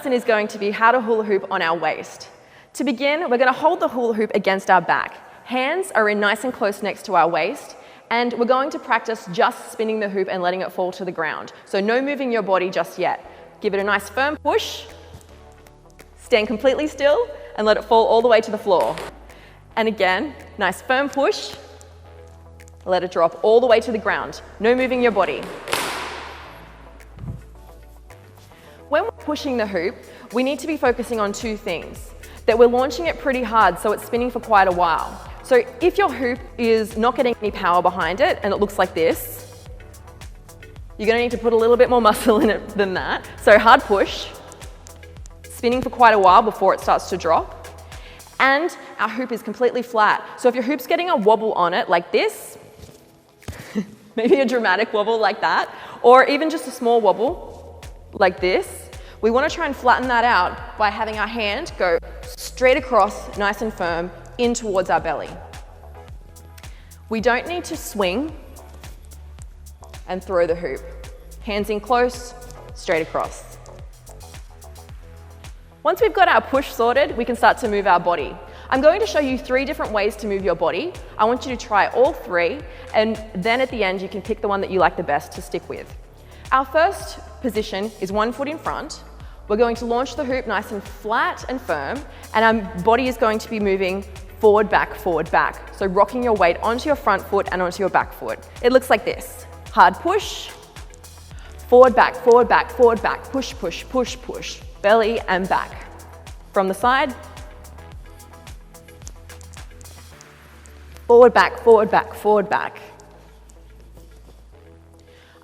lesson is going to be how to hula hoop on our waist. To begin, we're going to hold the hula hoop against our back. Hands are in nice and close next to our waist, and we're going to practice just spinning the hoop and letting it fall to the ground. So no moving your body just yet. Give it a nice firm push, stand completely still, and let it fall all the way to the floor. And again, nice firm push, let it drop all the way to the ground. No moving your body. When we're pushing the hoop, we need to be focusing on two things. That we're launching it pretty hard, so it's spinning for quite a while. So if your hoop is not getting any power behind it and it looks like this, you're going to need to put a little bit more muscle in it than that. So hard push, spinning for quite a while before it starts to drop. And our hoop is completely flat. So if your hoop's getting a wobble on it like this, maybe a dramatic wobble like that, or even just a small wobble like this, we want to try and flatten that out by having our hand go straight across, nice and firm, in towards our belly. We don't need to swing and throw the hoop. Hands in close, straight across. Once we've got our push sorted, we can start to move our body. I'm going to show you 3 different ways to move your body. I want you to try all 3, and then at the end you can pick the one that you like the best to stick with. Our first position is 1 foot in front. We're going to launch the hoop nice and flat and firm, and our body is going to be moving forward, back, forward, back. So rocking your weight onto your front foot and onto your back foot. It looks like this. Hard push, forward, back, forward, back, forward, back, push, push, push, push, belly and back. From the side, forward, back, forward, back, forward, back.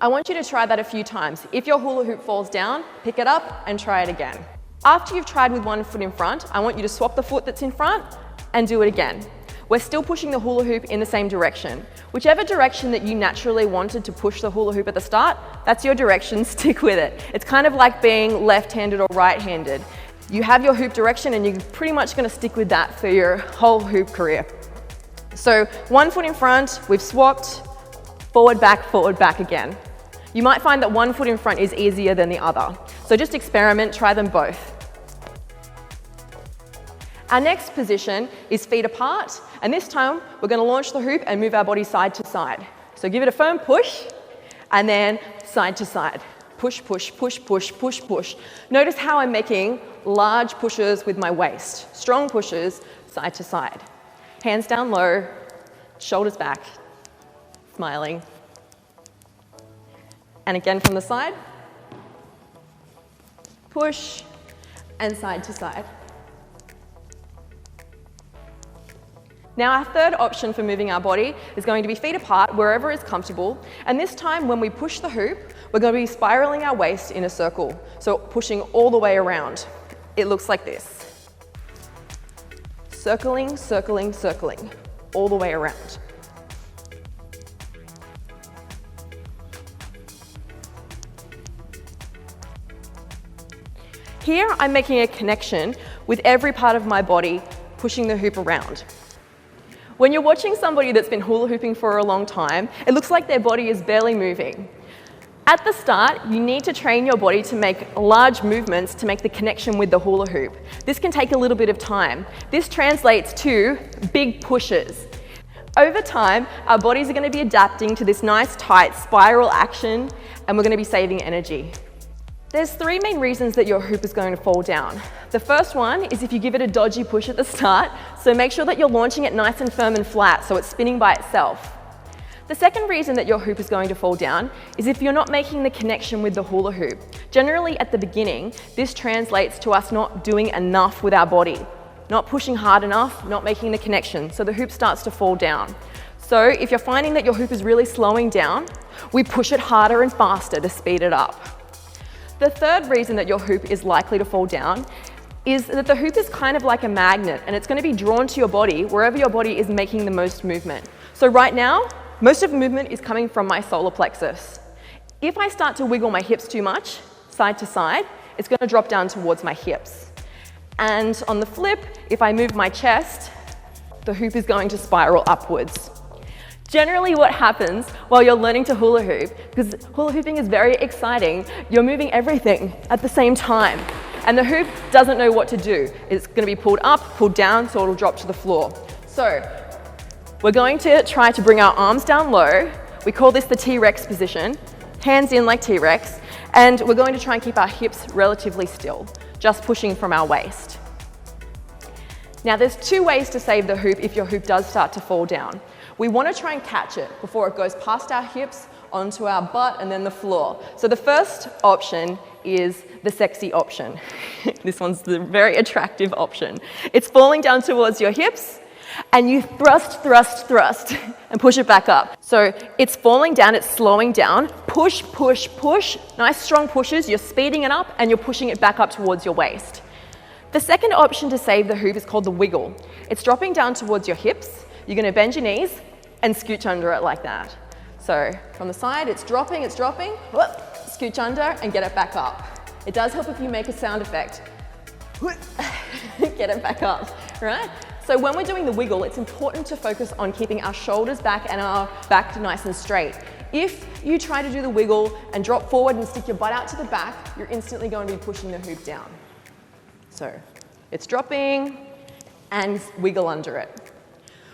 I want you to try that a few times. If your hula hoop falls down, pick it up and try it again. After you've tried with 1 foot in front, I want you to swap the foot that's in front and do it again. We're still pushing the hula hoop in the same direction. Whichever direction that you naturally wanted to push the hula hoop at the start, that's your direction, stick with it. It's kind of like being left-handed or right-handed. You have your hoop direction and you're pretty much going to stick with that for your whole hoop career. So 1 foot in front, we've swapped, forward, back again. You might find that 1 foot in front is easier than the other. So just experiment, try them both. Our next position is feet apart, and this time we're going to launch the hoop and move our body side to side. So give it a firm push, and then side to side. Push, push, push, push, push, push. Notice how I'm making large pushes with my waist. Strong pushes, side to side. Hands down low, shoulders back, smiling. And again from the side, push, and side to side. Now our third option for moving our body is going to be feet apart wherever is comfortable, and this time when we push the hoop, we're going to be spiraling our waist in a circle, so pushing all the way around. It looks like this. Circling, circling, circling, all the way around. Here, I'm making a connection with every part of my body, pushing the hoop around. When you're watching somebody that's been hula hooping for a long time, it looks like their body is barely moving. At the start, you need to train your body to make large movements to make the connection with the hula hoop. This can take a little bit of time. This translates to big pushes. Over time, our bodies are going to be adapting to this nice tight spiral action, and we're going to be saving energy. There's 3 main reasons that your hoop is going to fall down. The first one is if you give it a dodgy push at the start, so make sure that you're launching it nice and firm and flat so it's spinning by itself. The second reason that your hoop is going to fall down is if you're not making the connection with the hula hoop. Generally at the beginning, this translates to us not doing enough with our body, not pushing hard enough, not making the connection, so the hoop starts to fall down. So if you're finding that your hoop is really slowing down, we push it harder and faster to speed it up. The third reason that your hoop is likely to fall down is that the hoop is kind of like a magnet, and it's going to be drawn to your body wherever your body is making the most movement. So right now, most of the movement is coming from my solar plexus. If I start to wiggle my hips too much, side to side, it's going to drop down towards my hips. And on the flip, if I move my chest, the hoop is going to spiral upwards. Generally what happens while you're learning to hula hoop, because hula hooping is very exciting, you're moving everything at the same time. and the hoop doesn't know what to do. It's going to be pulled up, pulled down, so it'll drop to the floor. So we're going to try to bring our arms down low. We call this the T-Rex position, hands in like T-Rex, and we're going to try and keep our hips relatively still, just pushing from our waist. Now there's two ways to save the hoop if your hoop does start to fall down. We want to try and catch it before it goes past our hips, onto our butt, and then the floor. So the first option is the sexy option. This one's the very attractive option. It's falling down towards your hips, and you thrust, thrust, thrust, and push it back up. So it's falling down, it's slowing down, push, push, push, nice strong pushes, you're speeding it up, and you're pushing it back up towards your waist. The second option to save the hoop is called the wiggle. It's dropping down towards your hips, you're going to bend your knees, and scooch under it like that. So from the side, it's dropping, whoop, scooch under and get it back up. It does help if you make a sound effect. Get it back up, right? So when we're doing the wiggle, it's important to focus on keeping our shoulders back and our back nice and straight. If you try to do the wiggle and drop forward and stick your butt out to the back, you're instantly going to be pushing the hoop down. So it's dropping and wiggle under it.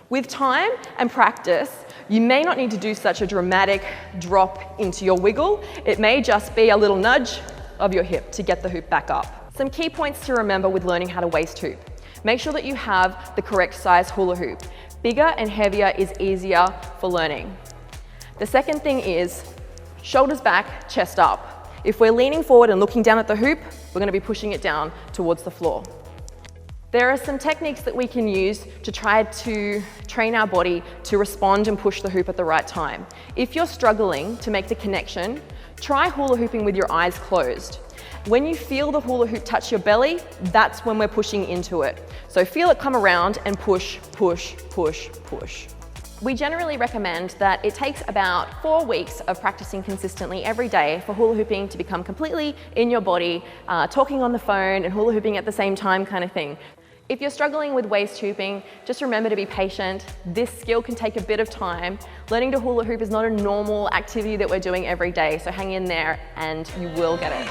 With time and practice, you may not need to do such a dramatic drop into your wiggle. It may just be a little nudge of your hip to get the hoop back up. Some key points to remember with learning how to waist hoop. Make sure that you have the correct size hula hoop. Bigger and heavier is easier for learning. The second thing is shoulders back, chest up. If we're leaning forward and looking down at the hoop, we're going to be pushing it down towards the floor. There are some techniques that we can use to try to train our body to respond and push the hoop at the right time. If you're struggling to make the connection, try hula hooping with your eyes closed. When you feel the hula hoop touch your belly, that's when we're pushing into it. So feel it come around and push, push, push, push. We generally recommend that it takes about 4 weeks of practicing consistently every day for hula hooping to become completely in your body, talking on the phone and hula hooping at the same time kind of thing. If you're struggling with waist hooping, just remember to be patient. This skill can take a bit of time. Learning to hula hoop is not a normal activity that we're doing every day, so hang in there and you will get it.